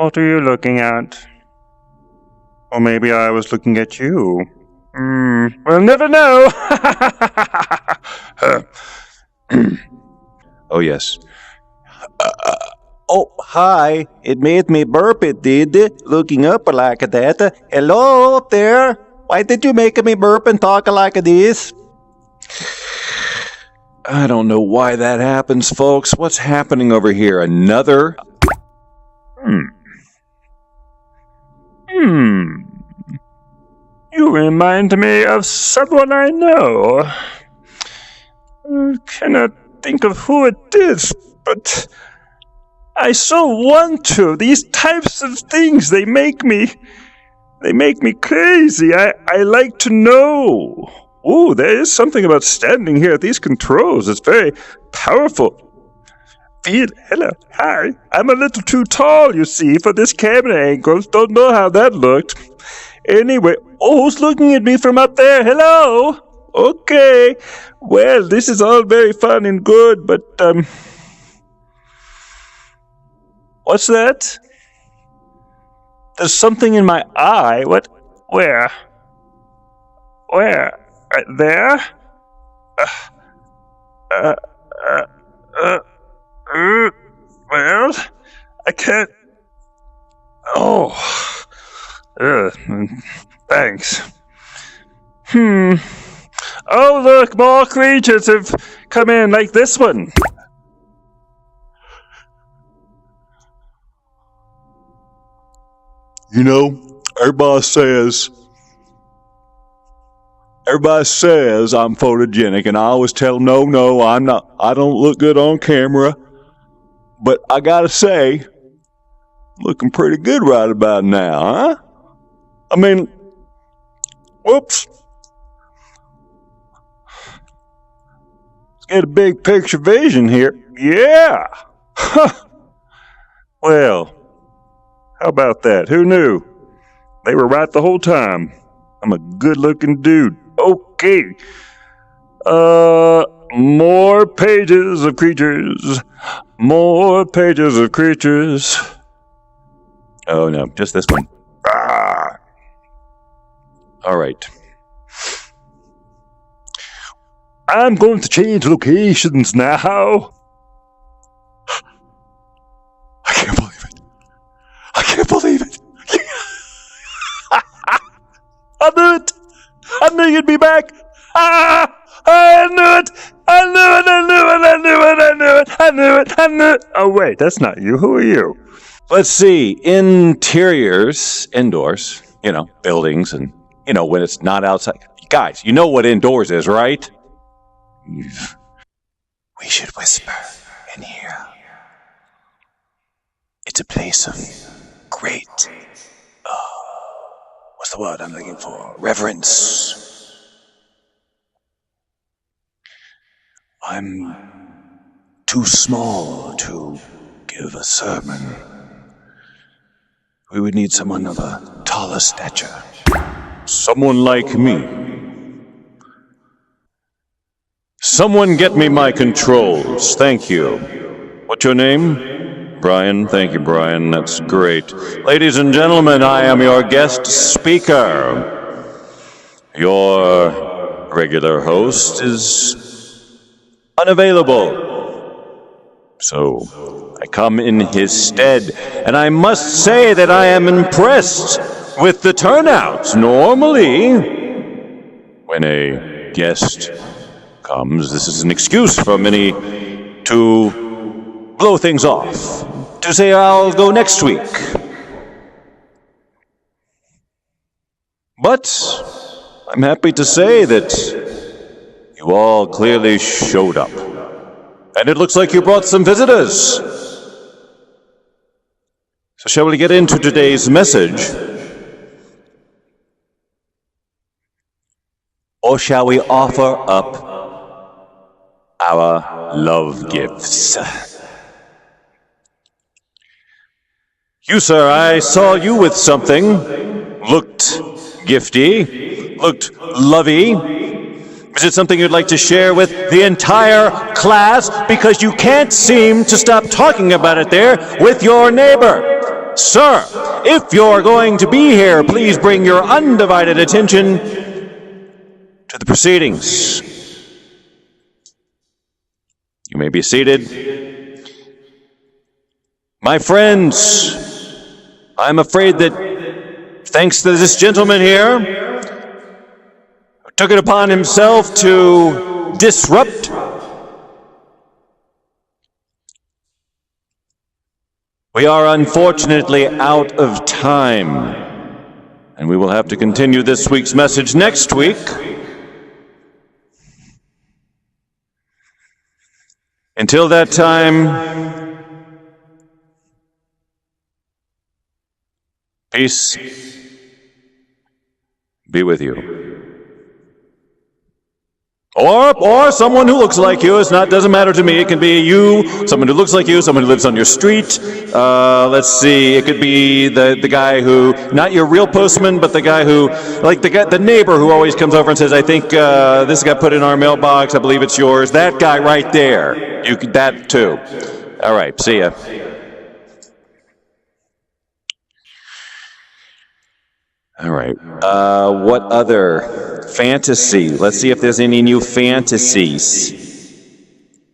What are you looking at? Or maybe I was looking at you. We'll never know. Oh, yes. Oh, hi. It made me burp, it did. Looking up like that. Hello, up there. Why did you make me burp and talk like this? I don't know why that happens, folks. What's happening over here? Another? You remind me of someone I know. I cannot think of who it is, but I so want to. These types of things, they make me crazy. I like to know. Oh, there is something about standing here at these controls. It's very powerful. Hello, hi. I'm a little too tall, you see, for this camera angle. Don't know how that looked. Anyway, who's looking at me from up there? Hello? Okay. Well, this is all very fun and good, but, what's that? There's something in my eye. What? Where? Where? Right there? Well, I can't. Oh. Thanks. Oh, look, more creatures have come in, like this one. You know, everybody says I'm photogenic, and I always tell them, no, I'm not. I don't look good on camera. But I gotta say, looking pretty good right about now, huh? I mean, whoops. Let's get a big picture vision here. Yeah! Well, how about that? Who knew? They were right the whole time. I'm a good-looking dude. Okay. More pages of creatures. More pages of creatures. Oh, no, just this one. All right. I'm going to change locations now. I can't believe it. I can't believe it. I knew it. I knew you'd be back. I knew it. I knew it. I knew it. I knew it. I knew it. I knew it. I knew it. Oh, wait, that's not you. Who are you? Let's see. Indoors, buildings and, when it's not outside. Guys, you know what indoors is, right? We should whisper in here. It's a place of great, what's the word I'm looking for? Reverence. I'm too small to give a sermon. We would need someone of a taller stature. Someone like me. Someone get me my controls. Thank you. What's your name? Brian. Thank you, Brian. That's great. Ladies and gentlemen, I am your guest speaker. Your regular host is unavailable. So I come in his stead, and I must say that I am impressed with the turnout. Normally, when a guest comes, this is an excuse for many to blow things off, to say I'll go next week. But I'm happy to say that you all clearly showed up. And it looks like you brought some visitors. So shall we get into today's message? Or shall we offer up our love gifts? You, sir, I saw you with something. Looked gifty. Looked lovey. Is it something you'd like to share with the entire class? Because you can't seem to stop talking about it there with your neighbor. Sir, if you're going to be here, please bring your undivided attention to the proceedings. You may be seated. My friends, I'm afraid that thanks to this gentleman here, who took it upon himself to disrupt, we are unfortunately out of time, and we will have to continue this week's message next week. Until that time, peace be with you. Or someone who looks like you. Doesn't matter to me. It can be you, someone who looks like you, someone who lives on your street. Let's see. It could be the guy who, not your real postman, but the guy who, like the neighbor who always comes over and says, "I think this got put in our mailbox. I believe it's yours." That guy right there. That too. All right. See ya. All right. What other fantasy? Let's see if there's any new fantasies.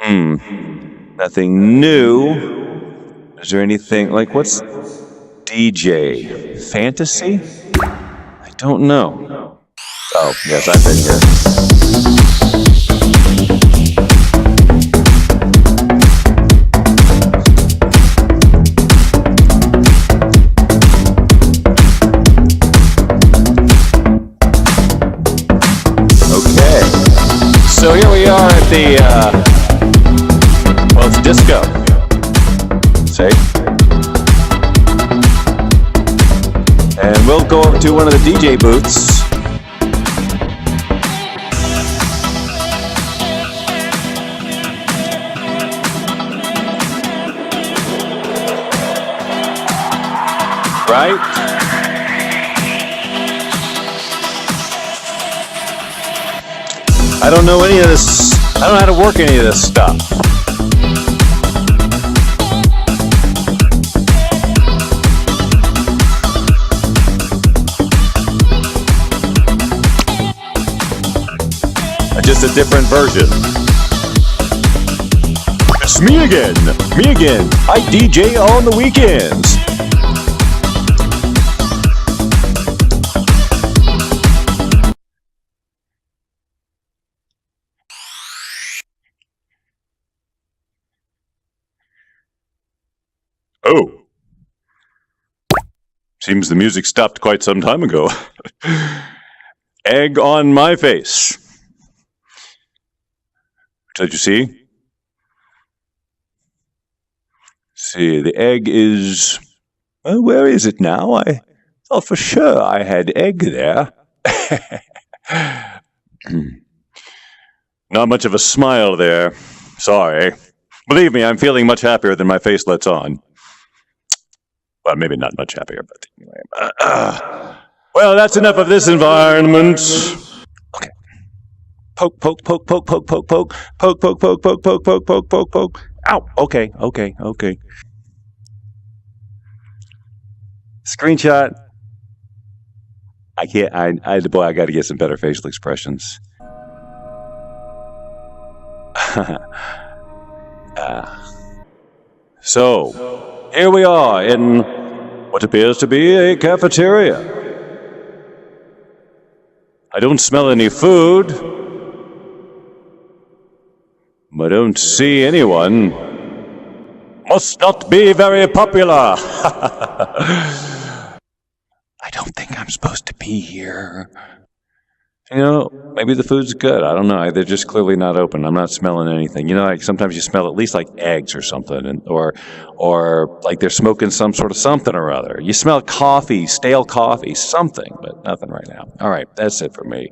Nothing new. Is there anything like what's DJ fantasy? I don't know. Oh, yes, I've been here. So here we are at the, well, it's disco. See? And we'll go over to one of the DJ booths. Right? I don't know any of this. I don't know how to work any of this stuff. Just a different version. It's me again. I DJ on the weekends. Oh. Seems the music stopped quite some time ago. Egg on my face. Did you see? See, the egg is... Well, where is it now? I thought for sure I had egg there. Not much of a smile there. Sorry. Believe me, I'm feeling much happier than my face lets on. Well, maybe not much happier, but anyway. Well, that's enough of this environment. Okay. Poke, poke, poke, poke, poke, poke, poke. Poke, poke, poke, poke, poke, poke, poke, poke, poke. Ow. Okay. Screenshot. I can't, I got to get some better facial expressions. So, here we are in what appears to be a cafeteria. I don't smell any food. I don't see anyone. Must not be very popular. I don't think I'm supposed to be here. You know, maybe the food's good. I don't know. They're just clearly not open. I'm not smelling anything. You know, like sometimes you smell at least like eggs or something, or like they're smoking some sort of something or other. You smell coffee, stale coffee, something, but nothing right now. All right, that's it for me.